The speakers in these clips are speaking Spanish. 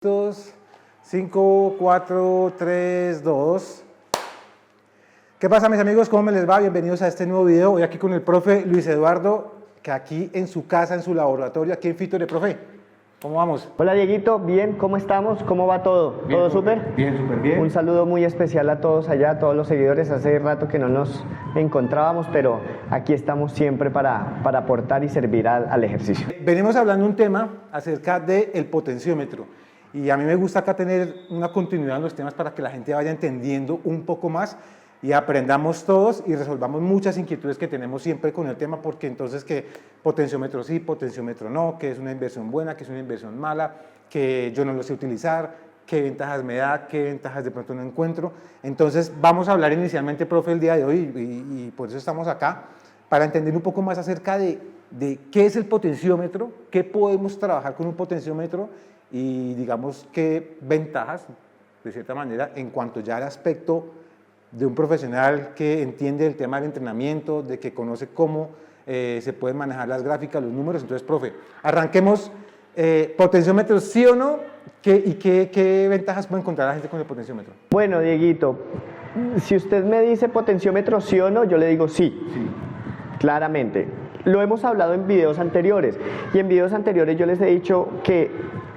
2, 5, 4, 3, 2. ¿Qué pasa, mis amigos? ¿Cómo me les va? Bienvenidos a este nuevo video. Hoy aquí con el profe Luis Eduardo, que aquí en su casa, en su laboratorio, aquí en Fitore. Profe, ¿cómo vamos? Hola Dieguito, bien, ¿cómo estamos? ¿Cómo va todo? Bien, ¿Todo súper? Bien, súper bien. Un saludo muy especial a todos allá, a todos los seguidores. Hace rato que no nos encontrábamos, pero aquí estamos siempre para aportar y servir al ejercicio. Venimos hablando un tema acerca del potenciómetro. Y a mí me gusta acá tener una continuidad en los temas para que la gente vaya entendiendo un poco más y aprendamos todos y resolvamos muchas inquietudes que tenemos siempre con el tema, porque entonces que potenciómetro sí, potenciómetro no, que es una inversión buena, que es una inversión mala, que yo no lo sé utilizar, qué ventajas me da, qué ventajas de pronto no encuentro. Entonces vamos a hablar inicialmente, profe, el día de hoy y por eso estamos acá, para entender un poco más acerca de qué es el potenciómetro, qué podemos trabajar con un potenciómetro y digamos qué ventajas, de cierta manera, en cuanto ya al aspecto de un profesional que entiende el tema del entrenamiento, de que conoce cómo se pueden manejar las gráficas, los números. Entonces, profe, arranquemos. ¿Potenciómetro sí o no? ¿Y qué ventajas puede encontrar la gente con el potenciómetro? Bueno, Dieguito, si usted me dice potenciómetro sí o no, yo le digo sí. Claramente. Lo hemos hablado en videos anteriores, y en videos anteriores yo les he dicho que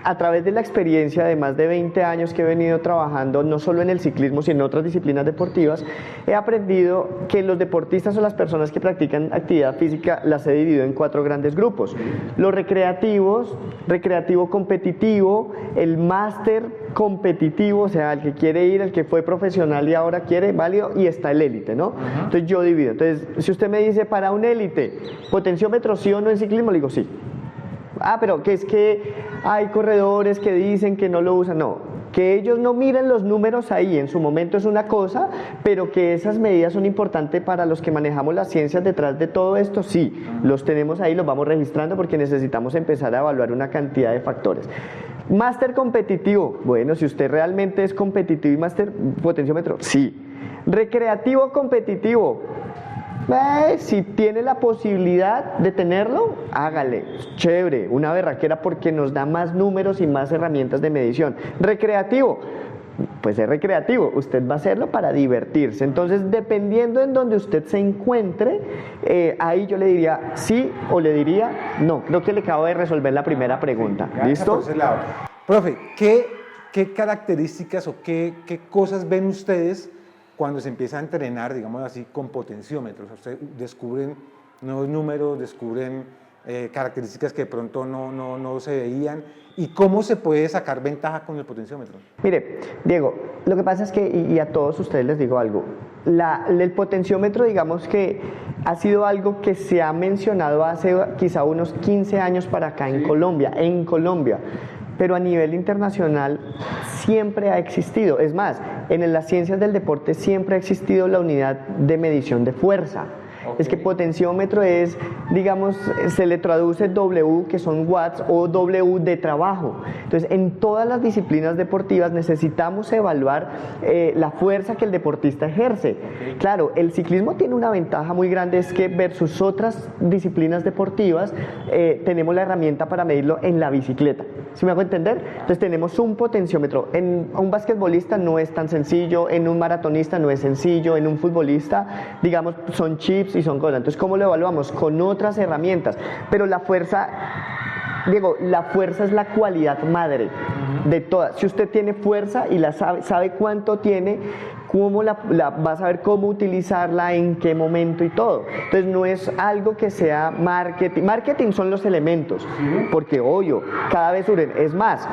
a través de la experiencia de más de 20 años que he venido trabajando, no solo en el ciclismo, sino en otras disciplinas deportivas, he aprendido que los deportistas o las personas que practican actividad física las he dividido en 4 grandes grupos. Los recreativos, recreativo competitivo, el máster competitivo, o sea, el que quiere ir, el que fue profesional y ahora quiere, válido, y está el élite, ¿no? Entonces yo divido. Entonces, si usted me dice para un élite, potenciómetro sí o no en ciclismo, le digo sí. Ah, pero que es que hay corredores que dicen que no lo usan. No, que ellos no miren los números ahí, en su momento es una cosa, pero que esas medidas son importantes para los que manejamos las ciencias detrás de todo esto, sí, los tenemos ahí, los vamos registrando porque necesitamos empezar a evaluar una cantidad de factores. Máster competitivo, bueno, si usted realmente es competitivo y máster potenciómetro, sí. Recreativo competitivo, si tiene la posibilidad de tenerlo, hágale, chévere, una berraquera porque nos da más números y más herramientas de medición. Recreativo, pues es recreativo, usted va a hacerlo para divertirse. Entonces, dependiendo en donde usted se encuentre, ahí yo le diría sí o le diría no. Creo que le acabo de resolver la primera pregunta. Sí, ¿listo? Por ese lado. Profe, ¿qué características o qué cosas ven ustedes cuando se empieza a entrenar, digamos así, con potenciómetros? Ustedes descubren nuevos números, descubren características que de pronto no se veían. ¿Y cómo se puede sacar ventaja con el potenciómetro? Mire, Diego, lo que pasa es que, y a todos ustedes les digo algo, el potenciómetro, digamos que ha sido algo que se ha mencionado hace quizá unos 15 años para acá en Colombia, pero a nivel internacional siempre ha existido. Es más, en las ciencias del deporte siempre ha existido la unidad de medición de fuerza. Okay. Es que potenciómetro es, digamos, se le traduce W, que son watts, o W de trabajo. Entonces, en todas las disciplinas deportivas necesitamos evaluar la fuerza que el deportista ejerce. Okay. Claro, el ciclismo tiene una ventaja muy grande, es que versus otras disciplinas deportivas, tenemos la herramienta para medirlo en la bicicleta. ¿Sí me hago entender? Entonces tenemos un potenciómetro. En un basquetbolista no es tan sencillo, en un maratonista no es sencillo, en un futbolista, digamos, son chips y son cosas. Entonces, ¿cómo lo evaluamos? Con otras herramientas. Pero la fuerza, Diego, la fuerza es la cualidad madre de todas. Si usted tiene fuerza y la sabe cuánto tiene, cómo va a saber cómo utilizarla, en qué momento y todo. Entonces no es algo que sea marketing. Marketing son los elementos, porque obvio, cada vez suben. Es más,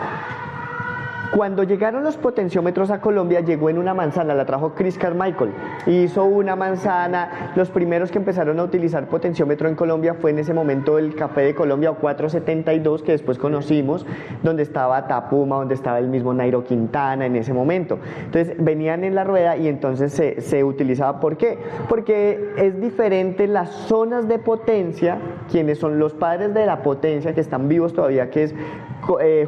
cuando llegaron los potenciómetros a Colombia, llegó en una manzana, la trajo Chris Carmichael, hizo una manzana. Los primeros que empezaron a utilizar potenciómetro en Colombia fue en ese momento el Café de Colombia o 472, que después conocimos, donde estaba Tapuma, donde estaba el mismo Nairo Quintana en ese momento. Entonces venían en la rueda y entonces se utilizaba. ¿Por qué? Porque es diferente las zonas de potencia, quienes son los padres de la potencia, que están vivos todavía, que es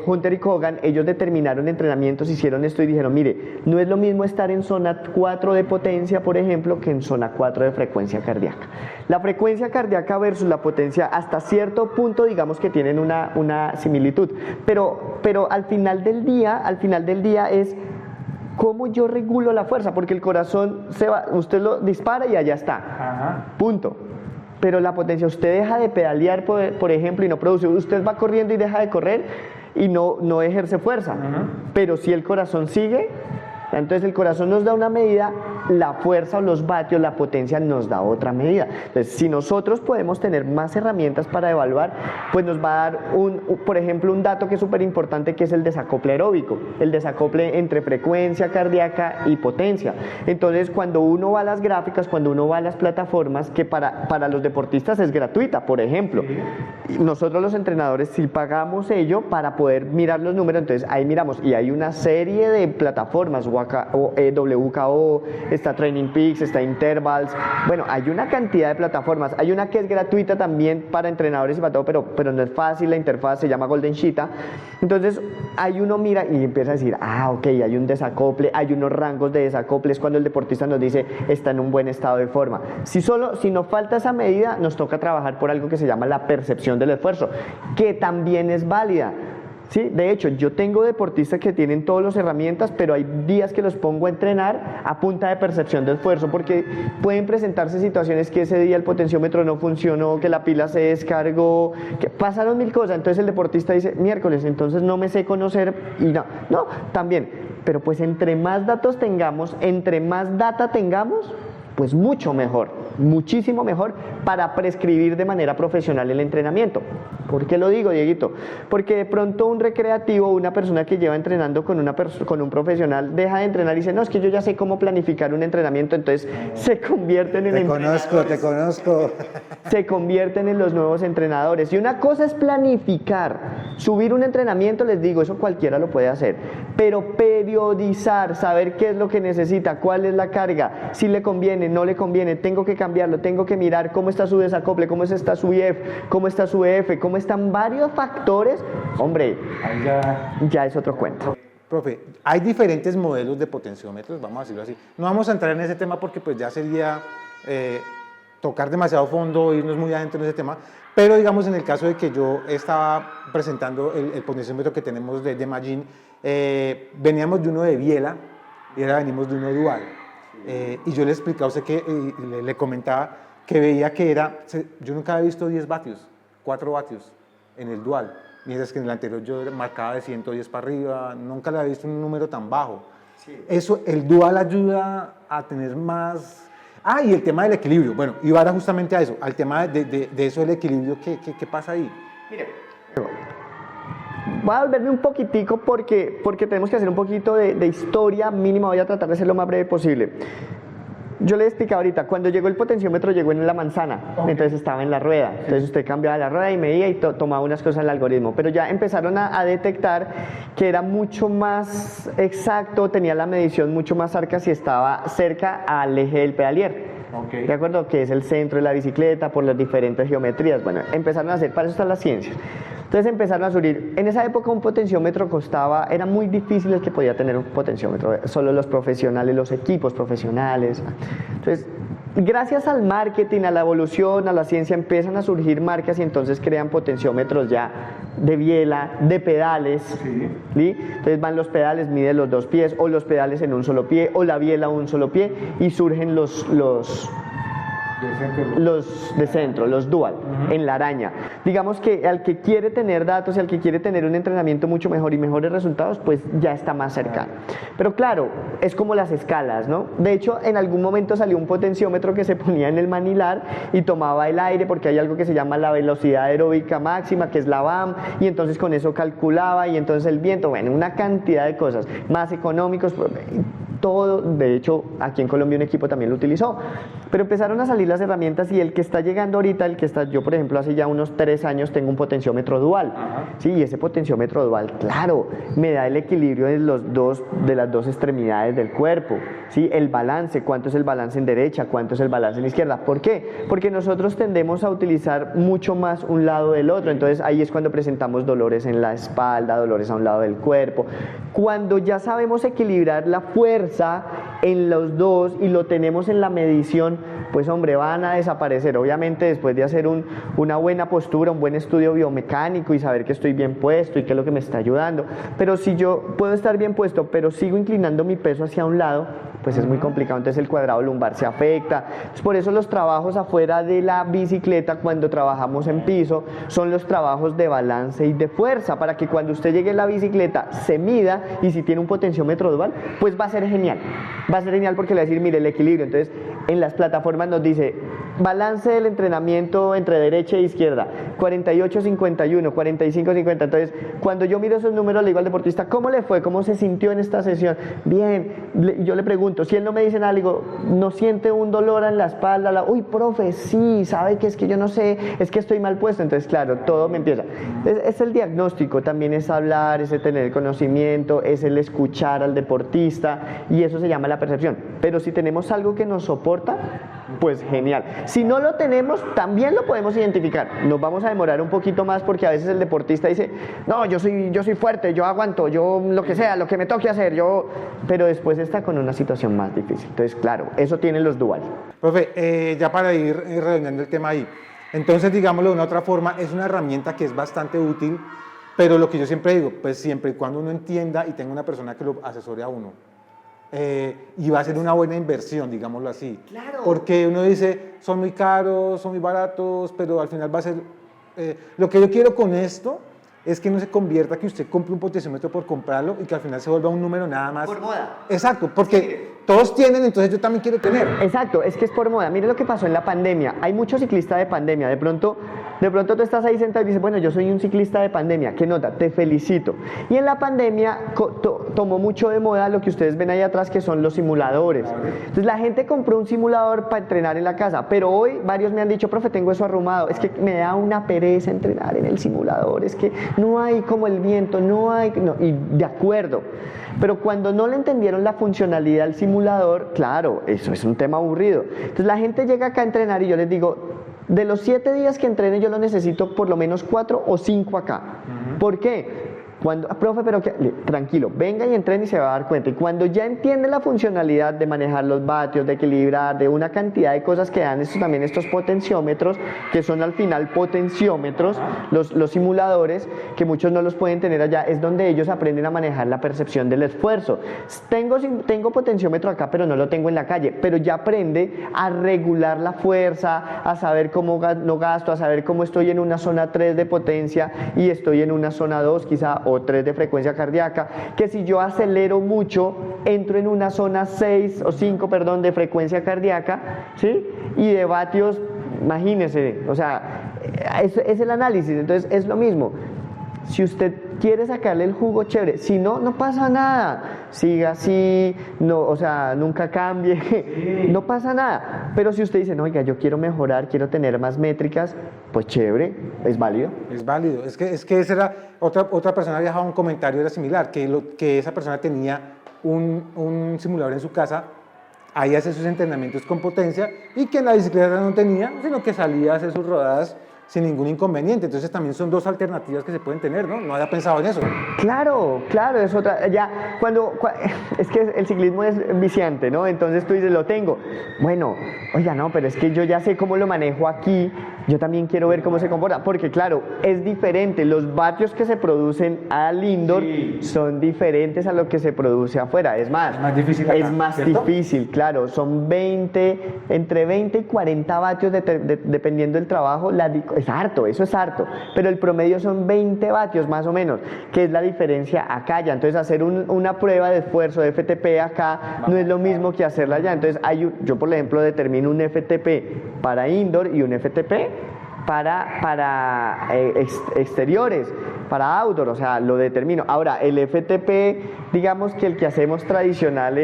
Hunter y Kogan, ellos determinaron entrenamientos, hicieron esto y dijeron, mire, no es lo mismo estar en zona 4 de potencia, por ejemplo, que en zona 4 de frecuencia cardíaca. La frecuencia cardíaca versus la potencia, hasta cierto punto, digamos que tienen una similitud, pero al final del día es cómo yo regulo la fuerza, porque el corazón usted lo dispara y allá está. Ajá. Punto. Pero la potencia, usted deja de pedalear, por ejemplo, y no produce. Usted va corriendo y deja de correr y no ejerce fuerza. Pero si el corazón sigue, entonces el corazón nos da una medida, la fuerza o los vatios, la potencia nos da otra medida. Entonces, si nosotros podemos tener más herramientas para evaluar, pues nos va a dar, por ejemplo, un dato que es súper importante, que es el desacople aeróbico, el desacople entre frecuencia cardíaca y potencia. Entonces, cuando uno va a las gráficas, cuando uno va a las plataformas, que para los deportistas es gratuita, por ejemplo, nosotros los entrenadores sí pagamos ello para poder mirar los números, entonces ahí miramos, y hay una serie de plataformas, WKO, está Training Peaks, está Intervals, bueno, hay una cantidad de plataformas, hay una que es gratuita también para entrenadores y para todo, pero no es fácil, la interfaz se llama Golden Cheetah. Entonces ahí uno mira y empieza a decir, ok, hay un desacople, hay unos rangos de desacoples, cuando el deportista nos dice está en un buen estado de forma. Si nos falta esa medida, nos toca trabajar por algo que se llama la percepción del esfuerzo, que también es válida. Sí, de hecho, yo tengo deportistas que tienen todas las herramientas, pero hay días que los pongo a entrenar a punta de percepción de esfuerzo, porque pueden presentarse situaciones que ese día el potenciómetro no funcionó, que la pila se descargó, que pasaron mil cosas. Entonces el deportista dice, miércoles, entonces no me sé conocer y no, también. Pero pues entre más datos tengamos, entre más data tengamos, pues mucho mejor, muchísimo mejor para prescribir de manera profesional el entrenamiento. ¿Por qué lo digo, Dieguito? Porque de pronto un recreativo, una persona que lleva entrenando con un profesional, deja de entrenar y dice, no, es que yo ya sé cómo planificar un entrenamiento, entonces se convierten en Te conozco. Se convierten en los nuevos entrenadores. Y una cosa es planificar, subir un entrenamiento, les digo, eso cualquiera lo puede hacer, pero periodizar, saber qué es lo que necesita, cuál es la carga, si le conviene, no le conviene, tengo que cambiarlo, tengo que mirar cómo está su desacople, cómo está su IF, cómo está su EF, cómo están varios factores, hombre, ya es otro cuento. Profe, hay diferentes modelos de potenciómetros, vamos a decirlo así. No vamos a entrar en ese tema porque pues ya sería tocar demasiado fondo, irnos muy adentro en ese tema, pero digamos en el caso de que yo estaba presentando el potenciómetro que tenemos de Magin, veníamos de uno de biela y ahora venimos de uno dual. Y yo le explicaba a usted que le comentaba que veía que yo nunca había visto 10 vatios, 4 vatios en el dual, mientras que en el anterior yo marcaba de 110 para arriba, nunca le había visto un número tan bajo. Sí. Eso, el dual ayuda a tener más... y el tema del equilibrio, bueno, iba ahora justamente a eso, al tema de eso del equilibrio, ¿qué pasa ahí? Mire, voy a volverme un poquitico porque tenemos que hacer un poquito de historia mínima, voy a tratar de ser lo más breve posible. Yo le explicaba ahorita, cuando llegó el potenciómetro llegó en la manzana, entonces estaba en la rueda, entonces usted cambiaba la rueda y medía y tomaba unas cosas en el algoritmo, pero ya empezaron a detectar que era mucho más exacto, tenía la medición mucho más cerca si estaba cerca al eje del pedalier. Okay. ¿De acuerdo? Que es el centro de la bicicleta por las diferentes geometrías. Bueno, empezaron a hacer, para eso están las ciencias. Entonces empezaron a subir. En esa época un potenciómetro era muy difícil el que podía tener un potenciómetro, solo los profesionales, los equipos profesionales. Entonces, gracias al marketing, a la evolución, a la ciencia, empiezan a surgir marcas y entonces crean potenciómetros ya de biela, de pedales. Sí. ¿Sí? Entonces van los pedales, miden los 2 pies, o los pedales en un solo pie, o la biela un solo pie, y surgen los de centro, los dual, en la araña. Digamos que al que quiere tener datos y al que quiere tener un entrenamiento mucho mejor y mejores resultados, pues ya está más cercano. Pero claro, es como las escalas, ¿no? De hecho, en algún momento salió un potenciómetro que se ponía en el manilar y tomaba el aire, porque hay algo que se llama la velocidad aeróbica máxima, que es la VAM, y entonces con eso calculaba, y entonces el viento, bueno, una cantidad de cosas, más económicos. todo, de hecho aquí en Colombia un equipo también lo utilizó, pero empezaron a salir las herramientas y el que está llegando ahorita, yo por ejemplo hace ya unos 3 años tengo un potenciómetro dual, ¿sí? Y ese potenciómetro dual, claro, me da el equilibrio de las dos extremidades del cuerpo, ¿sí? El balance, cuánto es el balance en derecha, cuánto es el balance en izquierda. ¿Por qué? Porque nosotros tendemos a utilizar mucho más un lado del otro, entonces ahí es cuando presentamos dolores en la espalda, dolores a un lado del cuerpo. Cuando ya sabemos equilibrar la fuerza en los dos y lo tenemos en la medición, pues hombre, van a desaparecer. Obviamente después de hacer una buena postura, un buen estudio biomecánico y saber que estoy bien puesto y qué es lo que me está ayudando. Pero si yo puedo estar bien puesto, pero sigo inclinando mi peso hacia un lado, pues es muy complicado, entonces el cuadrado lumbar se afecta. Entonces, por eso los trabajos afuera de la bicicleta, cuando trabajamos en piso, son los trabajos de balance y de fuerza, para que cuando usted llegue en la bicicleta se mida, y si tiene un potenciómetro dual, pues va a ser genial. Va a ser genial porque le va a decir, mire, el equilibrio. Entonces, en las plataformas nos dice, balance del entrenamiento entre derecha e izquierda, 48-51, 45-50. Entonces, cuando yo miro esos números, le digo al deportista, ¿cómo le fue? ¿Cómo se sintió en esta sesión? Bien. Yo le pregunto, si él no me dice nada, le digo, ¿no siente un dolor en la espalda? Uy, profe, sí, sabe que es que yo no sé, es que estoy mal puesto. Entonces, claro, todo me empieza. Es el diagnóstico, también es hablar, es el tener conocimiento, es el escuchar al deportista, y eso se llama la percepción. Pero si tenemos algo que nos soporta, pues genial. Si no lo tenemos, también lo podemos identificar. Nos vamos a demorar un poquito más porque a veces el deportista dice, no, yo soy fuerte, yo aguanto, yo lo que sea, lo que me toque hacer, pero después está con una situación más difícil. Entonces, claro, eso tienen los dual. Profe, ya para ir redondeando el tema ahí, entonces, digámoslo de una otra forma, es una herramienta que es bastante útil, pero lo que yo siempre digo, pues siempre y cuando uno entienda y tenga una persona que lo asesore a uno. Y va a ser una buena inversión, digámoslo así. Claro. Porque uno dice, son muy caros, son muy baratos, pero al final va a ser... lo que yo quiero con esto es que no se convierta que usted compre un potenciómetro por comprarlo y que al final se vuelva un número nada más. Por moda. Exacto, porque todos tienen, entonces yo también quiero tener. Exacto, es que es por moda. Mire lo que pasó en la pandemia. Hay muchos ciclistas de pandemia. De pronto tú estás ahí sentado y dices, bueno, yo soy un ciclista de pandemia. ¿Qué nota? Te felicito. Y en la pandemia tomó mucho de moda lo que ustedes ven ahí atrás, que son los simuladores. Entonces la gente compró un simulador para entrenar en la casa, pero hoy varios me han dicho, profe, tengo eso arrumado. Es que me da una pereza entrenar en el simulador. Es que no hay como el viento, y de acuerdo. Pero cuando no le entendieron la funcionalidad al simulador, claro, eso es un tema aburrido. Entonces la gente llega acá a entrenar y yo les digo, de los 7 días que entrene yo lo necesito por lo menos 4 o 5 acá. ¿Por qué? Profe, pero tranquilo, venga y entrene y se va a dar cuenta. Y cuando ya entiende la funcionalidad de manejar los vatios, de equilibrar, de una cantidad de cosas que dan también estos potenciómetros, que son al final potenciómetros, los simuladores, que muchos no los pueden tener allá, es donde ellos aprenden a manejar la percepción del esfuerzo. Tengo potenciómetro acá, pero no lo tengo en la calle, pero ya aprende a regular la fuerza, a saber cómo no gasto, a saber cómo estoy en una zona 3 de potencia y estoy en una zona 2 quizá, o 3 de frecuencia cardíaca, que si yo acelero mucho, entro en una zona 6 o 5, perdón, de frecuencia cardíaca, ¿sí? Y de vatios, imagínese, o sea, es el análisis. Entonces es lo mismo. Si usted quiere sacarle el jugo, chévere. Si no, no pasa nada. Siga así, no, o sea, nunca cambie. No pasa nada. Pero si usted dice, no, oiga, yo quiero mejorar, quiero tener más métricas, pues chévere, es válido. Es válido. Es que esa era otra persona había dejado un comentario, era similar, que esa persona tenía un simulador en su casa, ahí hace sus entrenamientos con potencia, y que en la bicicleta no tenía, sino que salía a hacer sus rodadas sin ningún inconveniente. Entonces también son dos alternativas que se pueden tener, ¿no? No había pensado en eso. Claro, es otra. Ya, es que el ciclismo es viciante, ¿no? Entonces tú dices, lo tengo. Bueno, oiga, no, pero es que yo ya sé cómo lo manejo aquí, yo también quiero ver cómo se comporta, porque claro, es diferente. Los vatios que se producen al indoor son diferentes a lo que se produce afuera. Es más difícil acá, es más ¿cierto? Difícil, claro. Son entre 20 y 40 vatios dependiendo del trabajo. Es harto, eso es harto, pero el promedio son 20 vatios más o menos, que es la diferencia acá ya. Entonces hacer una prueba de esfuerzo de FTP acá no es lo mismo que hacerla allá. Entonces yo por ejemplo determino un FTP para indoor y un FTP para exteriores, para outdoor, o sea, lo determino. Ahora, el FTP, digamos que el que hacemos tradicional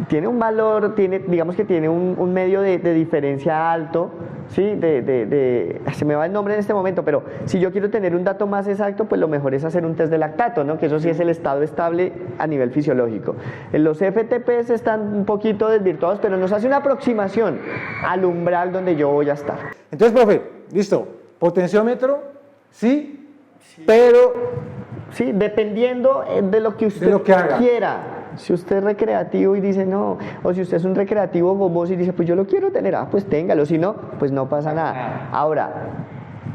tiene un valor, digamos que tiene un medio de diferencia alto, ¿sí? Se me va el nombre en este momento, pero si yo quiero tener un dato más exacto, pues lo mejor es hacer un test de lactato, ¿no? Que eso sí es el estado estable a nivel fisiológico. Los FTPs están un poquito desvirtuados, pero nos hace una aproximación al umbral donde yo voy a estar. Entonces, profe, listo, potenciómetro, sí, pero... Sí, dependiendo de lo que usted quiera. Si usted es recreativo y dice no, o si usted es un recreativo gomoso y dice pues yo lo quiero tener, pues téngalo, si no, pues no pasa nada. Ahora,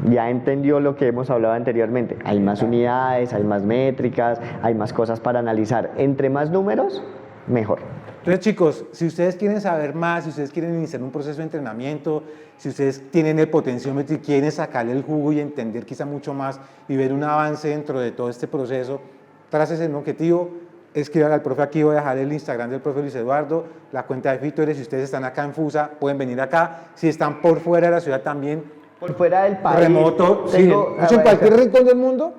ya entendió lo que hemos hablado anteriormente, hay más unidades, hay más métricas, hay más cosas para analizar. Entre más números, mejor. Entonces, chicos, si ustedes quieren saber más, si ustedes quieren iniciar un proceso de entrenamiento, si ustedes tienen el potenciómetro y quieren sacarle el jugo y entender quizá mucho más y ver un avance dentro de todo este proceso, trácese un objetivo, escriban al profe aquí, voy a dejar el Instagram del profe Luis Eduardo, la cuenta de Fitores, si ustedes están acá en Fusa, pueden venir acá, si están por fuera de la ciudad también, por fuera del país, remoto, sí, en cualquier rincón del mundo,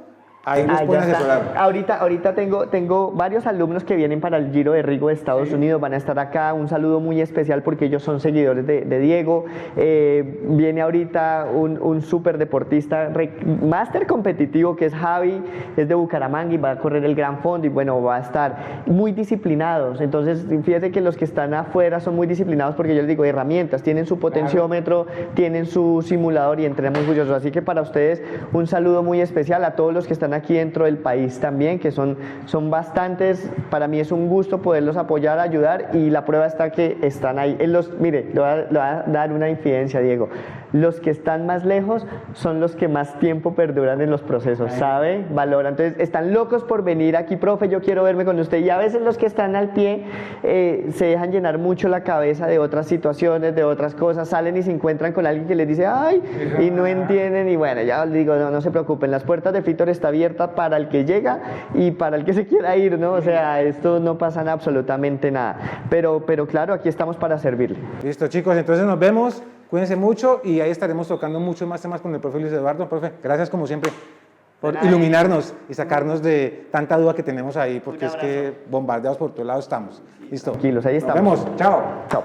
ahí los pueden asesorar. Ahorita tengo varios alumnos que vienen para el Giro de Rigo de Estados Unidos, van a estar acá, un saludo muy especial porque ellos son seguidores de Diego. Viene ahorita un súper deportista, máster competitivo que es Javi, es de Bucaramanga y va a correr el Gran Fondo y bueno, va a estar muy disciplinados. Entonces, fíjate que los que están afuera son muy disciplinados porque yo les digo herramientas, tienen su potenciómetro, tienen su simulador y entrenan muy juiciosos. Así que para ustedes un saludo muy especial a todos los que están aquí dentro del país también, que son bastantes. Para mí es un gusto poderlos apoyar, ayudar y la prueba está que están ahí. Mire, le voy a dar una infidencia, Diego. Los que están más lejos son los que más tiempo perduran en los procesos, ¿sabe? Valoran. Entonces, están locos por venir aquí, profe, yo quiero verme con usted. Y a veces los que están al pie se dejan llenar mucho la cabeza de otras situaciones, de otras cosas, salen y se encuentran con alguien que les dice, ay, y no entienden. Y bueno, ya les digo, no se preocupen, las puertas de Fitor está abierta para el que llega y para el que se quiera ir, ¿no? O sea, esto no pasa absolutamente nada. Pero claro, aquí estamos para servirle. Listo, chicos, entonces nos vemos. Cuídense mucho y ahí estaremos tocando muchos más temas con el profe Luis Eduardo. Profe, gracias como siempre por iluminarnos y sacarnos de tanta duda que tenemos ahí, porque es que bombardeados por todos lados estamos. Listo. Tranquilos, ahí estamos. Nos vemos. Chao. Chao.